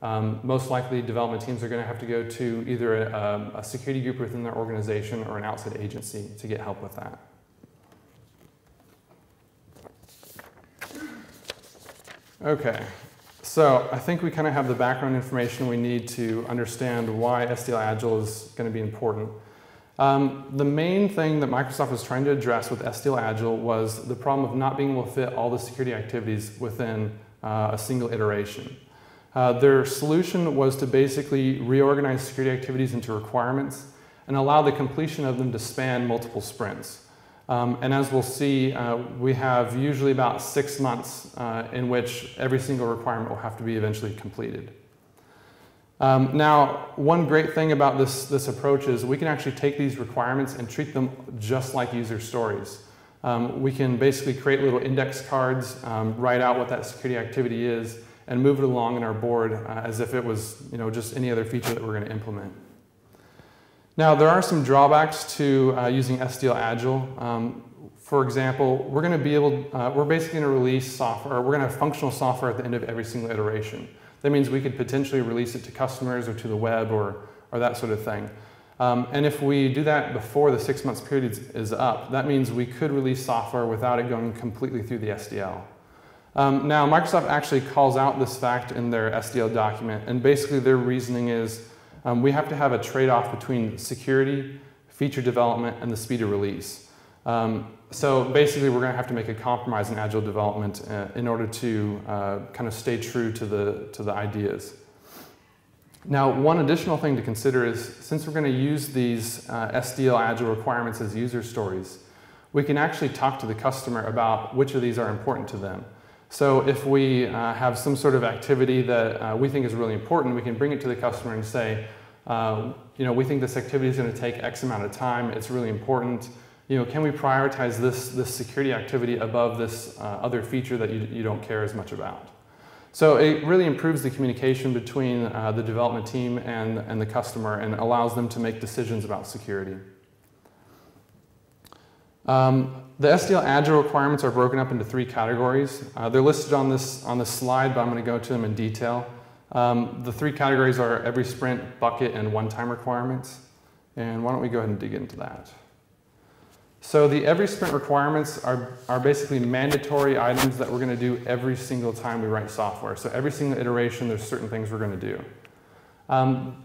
most likely development teams are going to have to go to either a security group within their organization or an outside agency to get help with that. Okay, so I think we kind of have the background information we need to understand why SDL-Agile is going to be important. The main thing that Microsoft was trying to address with SDL-Agile was the problem of not being able to fit all the security activities within a single iteration. Their solution was to basically reorganize security activities into requirements and allow the completion of them to span multiple sprints. And as we'll see, we have usually about 6 months in which every single requirement will have to be eventually completed. Now, one great thing about this approach is we can actually take these requirements and treat them just like user stories. We can basically create little index cards, write out what that security activity is, and move it along in our board as if it was, just any other feature that we're going to implement. Now, there are some drawbacks to using SDL-Agile. For example, we're basically going to release software, we're going to have functional software at the end of every single iteration. That means we could potentially release it to customers or to the web or that sort of thing. And if we do that before the 6 months period is up, that means we could release software without it going completely through the SDL. Now, Microsoft actually calls out this fact in their SDL document, and basically their reasoning is we have to have a trade-off between security, feature development, and the speed of release. So basically we're going to have to make a compromise in Agile development in order to kind of stay true to the ideas. Now, one additional thing to consider is since we're going to use these SDL-Agile requirements as user stories, we can actually talk to the customer about which of these are important to them. So if we have some sort of activity that we think is really important, we can bring it to the customer and say, we think this activity is going to take X amount of time, it's really important. Can we prioritize this security activity above this other feature that you don't care as much about? So it really improves the communication between the development team and the customer and allows them to make decisions about security. The SDL-Agile requirements are broken up into 3 categories. They're listed on this slide, but I'm going to go to them in detail. The 3 categories are every sprint, bucket, and one-time requirements. And why don't we go ahead and dig into that? So the every sprint requirements are basically mandatory items that we're going to do every single time we write software. So every single iteration, there's certain things we're going to do.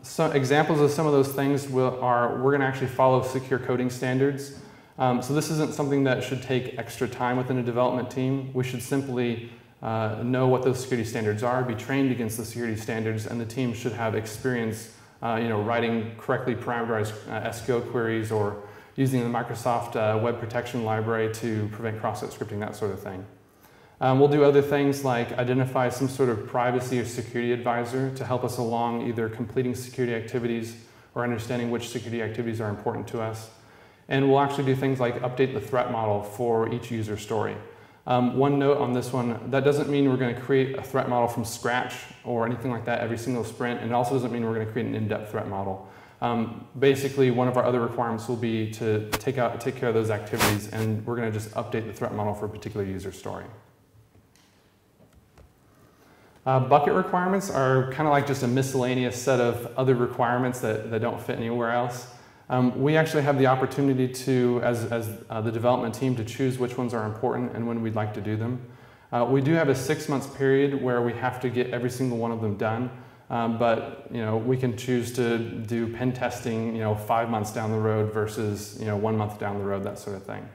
Some examples of some of those things we're going to actually follow secure coding standards. So this isn't something that should take extra time within a development team. We should simply know what those security standards are, be trained against the security standards, and the team should have experience writing correctly parameterized SQL queries or using the Microsoft Web Protection Library to prevent cross-site scripting, that sort of thing. We'll do other things like identify some sort of privacy or security advisor to help us along either completing security activities or understanding which security activities are important to us. And we'll actually do things like update the threat model for each user story. One note on this one, that doesn't mean we're going to create a threat model from scratch or anything like that every single sprint, and it also doesn't mean we're going to create an in-depth threat model. Basically, one of our other requirements will be to take care of those activities, and we're going to just update the threat model for a particular user story. Bucket requirements are kind of like just a miscellaneous set of other requirements that don't fit anywhere else. We actually have the opportunity to, as the development team, to choose which ones are important and when we'd like to do them. We do have a 6-month period where we have to get every single one of them done. But we can choose to do pen testing 5 months down the road versus 1 month down the road, that sort of thing.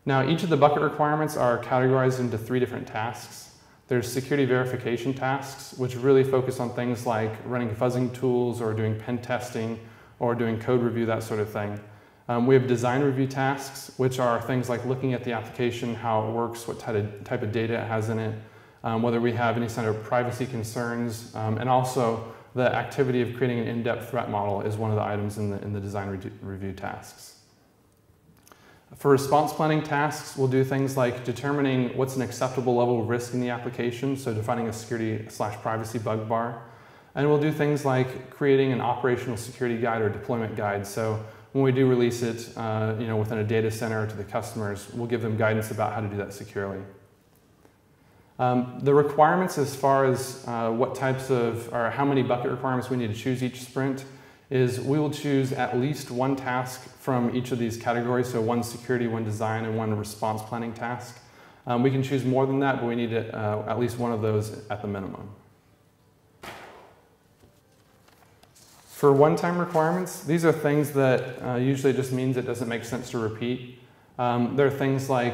Now, each of the bucket requirements are categorized into 3 different tasks. There's security verification tasks, which really focus on things like running fuzzing tools or doing pen testing or doing code review, that sort of thing. We have design review tasks, which are things like looking at the application, how it works, what type of data it has in it, whether we have any kind of privacy concerns, and also the activity of creating an in-depth threat model is one of the items in the design review tasks. For response planning tasks, we'll do things like determining what's an acceptable level of risk in the application, so defining a security/privacy bug bar. And we'll do things like creating an operational security guide or deployment guide. So when we do release it within a data center to the customers, we'll give them guidance about how to do that securely. The requirements as far as what types of, or how many bucket requirements we need to choose each sprint is we will choose at least one task from each of these categories, so one security, one design, and one response planning task. We can choose more than that, but we need at least one of those at the minimum. For one-time requirements, these are things that usually just means it doesn't make sense to repeat. There are things like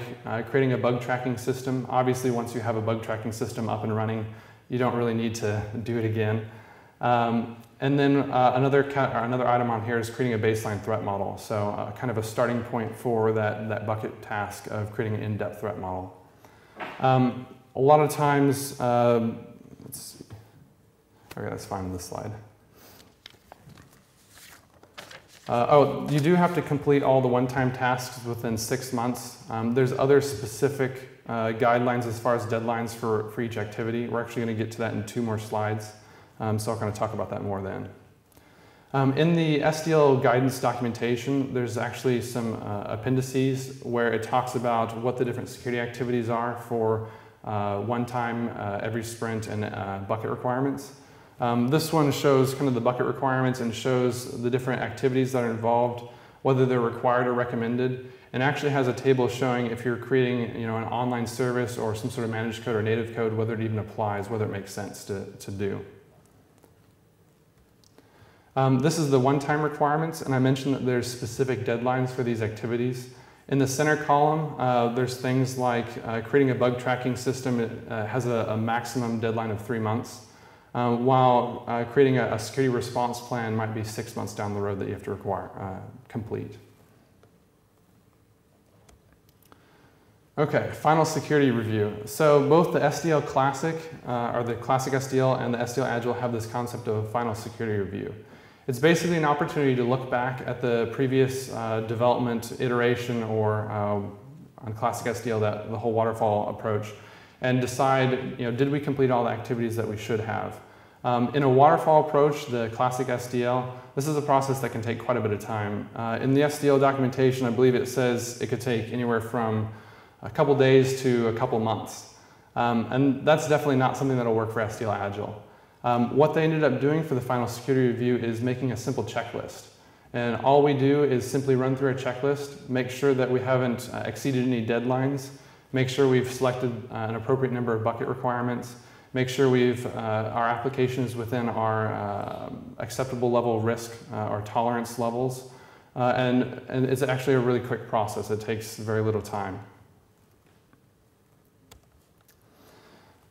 creating a bug tracking system. Obviously, once you have a bug tracking system up and running, you don't really need to do it again. And then another item on here is creating a baseline threat model. So kind of a starting point for that bucket task of creating an in-depth threat model. A lot of times, let's see. Okay, that's fine on this slide. You do have to complete all the one-time tasks within 6 months. There's other specific guidelines as far as deadlines for each activity. We're actually going to get to that in 2 more slides, so I'll kind of talk about that more then. In the SDL guidance documentation, there's actually some appendices where it talks about what the different security activities are for one-time, every sprint, and bucket requirements. This one shows kind of the bucket requirements and shows the different activities that are involved, whether they're required or recommended, and actually has a table showing if you're creating an online service or some sort of managed code or native code, whether it even applies, whether it makes sense to do. This is the one-time requirements, and I mentioned that there's specific deadlines for these activities. In the center column, there's things like creating a bug tracking system. It has a maximum deadline of 3 months. While creating a security response plan might be 6 months down the road that you have to complete. Okay, final security review. So both the SDL Classic, or the Classic SDL, and the SDL-Agile have this concept of a final security review. It's basically an opportunity to look back at the previous development iteration or on Classic SDL, the whole waterfall approach, and decide, did we complete all the activities that we should have? In a waterfall approach, the Classic SDL, this is a process that can take quite a bit of time. In the SDL documentation, I believe it says it could take anywhere from a couple days to a couple months. And that's definitely not something that'll work for SDL-Agile. What they ended up doing for the final security review is making a simple checklist. And all we do is simply run through a checklist, make sure that we haven't exceeded any deadlines, make sure we've selected an appropriate number of bucket requirements, make sure our application is within our acceptable level of risk or tolerance levels. And it's actually a really quick process. It takes very little time.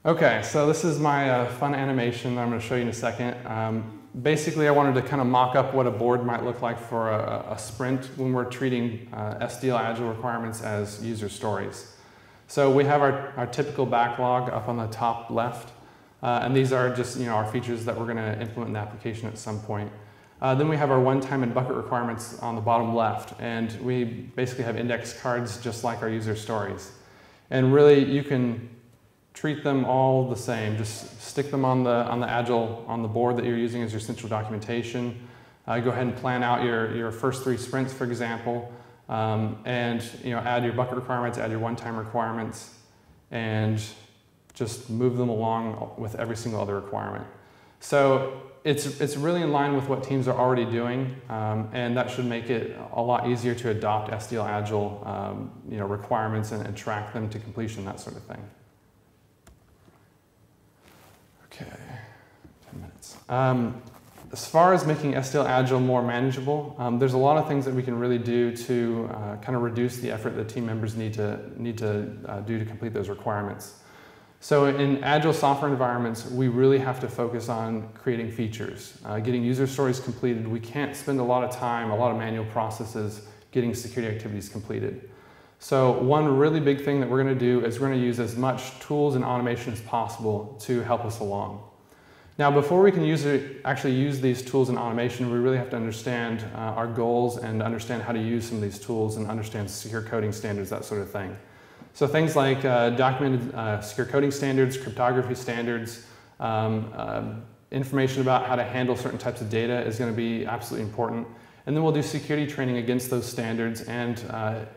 Okay, so this is my fun animation that I'm going to show you in a second. Basically, I wanted to kind of mock up what a board might look like for a sprint when we're treating SDL-Agile requirements as user stories. So we have our typical backlog up on the top left, and these are just our features that we're going to implement in the application at some point. Then we have our one-time and bucket requirements on the bottom left, and we basically have index cards just like our user stories. And really, you can treat them all the same. Just stick them on the board that you're using as your central documentation. Go ahead and plan out your first 3 sprints, for example. And add your bucket requirements, add your one-time requirements, and just move them along with every single other requirement. So it's really in line with what teams are already doing, and that should make it a lot easier to adopt SDL-Agile requirements and track them to completion, that sort of thing. Okay, 10 minutes. As far as making SDL-Agile more manageable, there's a lot of things that we can really do to kind of reduce the effort that team members need to do to complete those requirements. So in Agile software environments, we really have to focus on creating features, getting user stories completed. We can't spend a lot of time, a lot of manual processes getting security activities completed. So one really big thing that we're going to do is we're going to use as much tools and automation as possible to help us along. Now, before we can actually use these tools and automation, we really have to understand our goals and understand how to use some of these tools and understand secure coding standards, that sort of thing. So things like documented secure coding standards, cryptography standards, information about how to handle certain types of data is going to be absolutely important. And then we'll do security training against those standards and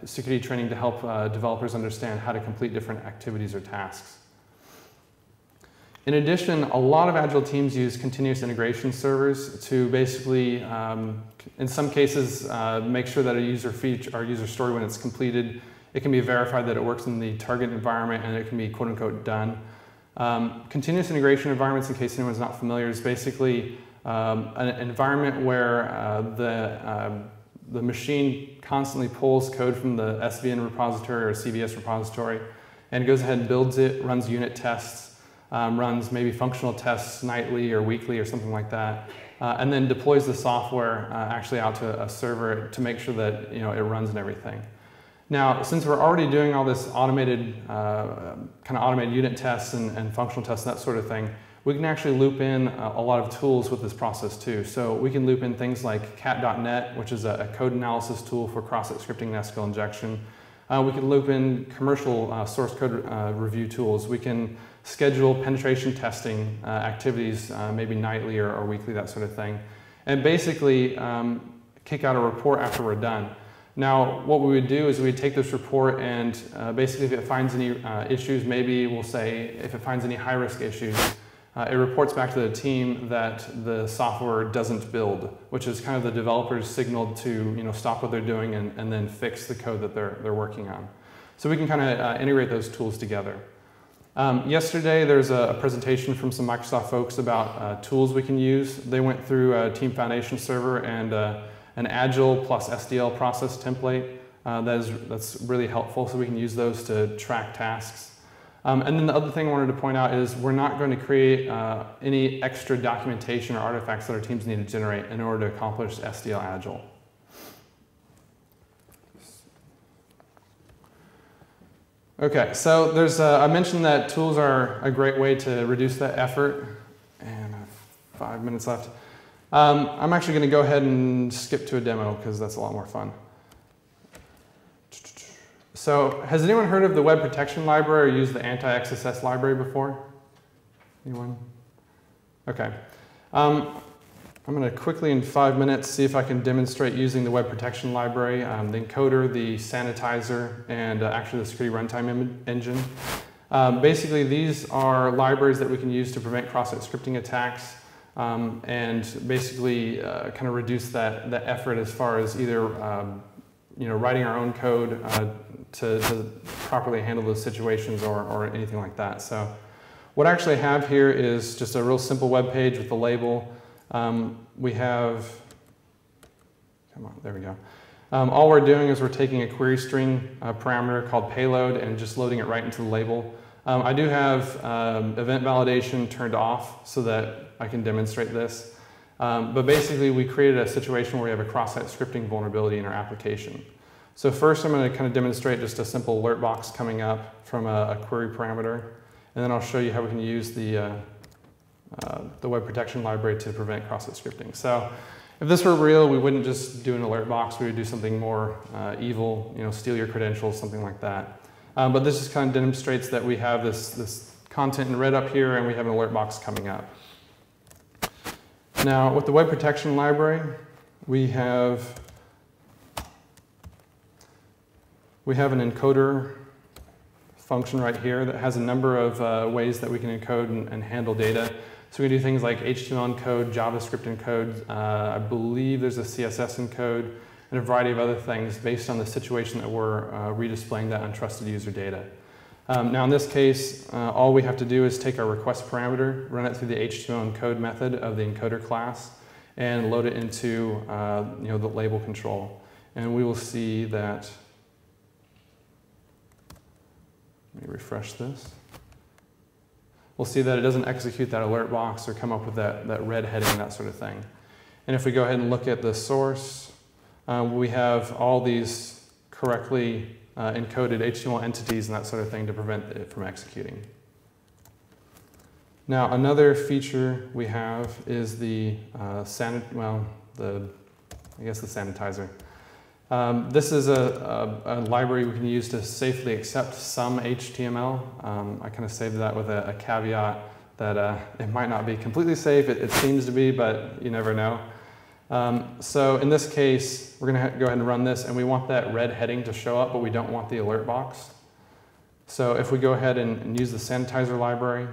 security training to help developers understand how to complete different activities or tasks. In addition, a lot of Agile teams use continuous integration servers to basically, in some cases, make sure that a user feature or user story, when it's completed, it can be verified that it works in the target environment and it can be quote-unquote done. Continuous integration environments, in case anyone's not familiar, is basically an environment where the machine constantly pulls code from the SVN repository or CVS repository and goes ahead and builds it, runs unit tests, runs maybe functional tests nightly or weekly or something like that, and then deploys the software actually out to a server to make sure that it runs and everything. Now, since we're already doing all this automated, kind of automated unit tests and functional tests and that sort of thing, we can actually loop in a lot of tools with this process too. So we can loop in things like cat.net, which is a code analysis tool for cross-site scripting and SQL injection. We can loop in commercial source code review tools. We can schedule penetration testing activities, maybe nightly or weekly, that sort of thing. And basically kick out a report after we're done. Now, what we would do is we'd take this report and basically if it finds any issues, maybe we'll say if it finds any high-risk issues, it reports back to the team that the software doesn't build, which is kind of the developers signaled to stop what they're doing and then fix the code that they're working on. So we can kind of integrate those tools together. Yesterday there's a presentation from some Microsoft folks about tools we can use. They went through a Team Foundation server and an Agile plus SDL process template that's really helpful, so we can use those to track tasks. And then the other thing I wanted to point out is we're not going to create any extra documentation or artifacts that our teams need to generate in order to accomplish SDL-Agile. Okay, so I mentioned that tools are a great way to reduce that effort, and I have 5 minutes left. I'm actually going to go ahead and skip to a demo because that's a lot more fun. So, has anyone heard of the Web Protection Library or used the anti-XSS library before? Anyone? Okay. I'm going to quickly, in 5 minutes, see if I can demonstrate using the Web Protection Library, the encoder, the sanitizer, and actually the security runtime engine. Basically, these are libraries that we can use to prevent cross-site scripting attacks and basically kind of reduce that effort as far as either writing our own code to properly handle those situations or anything like that. So what I actually have here is just a real simple web page with the label. We have, come on, there we go. All we're doing is we're taking a query string parameter called payload and just loading it right into the label. I do have event validation turned off so that I can demonstrate this. But basically we created a situation where we have a cross-site scripting vulnerability in our application. So first I'm going to kind of demonstrate just a simple alert box coming up from a query parameter. And then I'll show you how we can use the Web Protection Library to prevent cross-site scripting. So if this were real, we wouldn't just do an alert box. We would do something more evil, steal your credentials, something like that. But this just kind of demonstrates that we have this content in red up here and we have an alert box coming up. Now with the Web Protection Library, we have an encoder function right here that has a number of ways that we can encode and handle data. So we can do things like HTML encode, JavaScript encode, I believe there's a CSS encode, and a variety of other things based on the situation that we're redisplaying that untrusted user data. Now in this case, all we have to do is take our request parameter, run it through the HTML encode method of the encoder class, and load it into the label control. And we will see that, let me refresh this. We'll see that it doesn't execute that alert box or come up with that red heading, that sort of thing. And if we go ahead and look at the source, we have all these correctly encoded HTML entities and that sort of thing to prevent it from executing. Now another feature we have is the sanitizer. This is a library we can use to safely accept some HTML. I kind of saved that with a caveat that it might not be completely safe. It seems to be, but you never know. So in this case, we're going to go ahead and run this, and we want that red heading to show up, but we don't want the alert box. So if we go ahead and use the sanitizer library,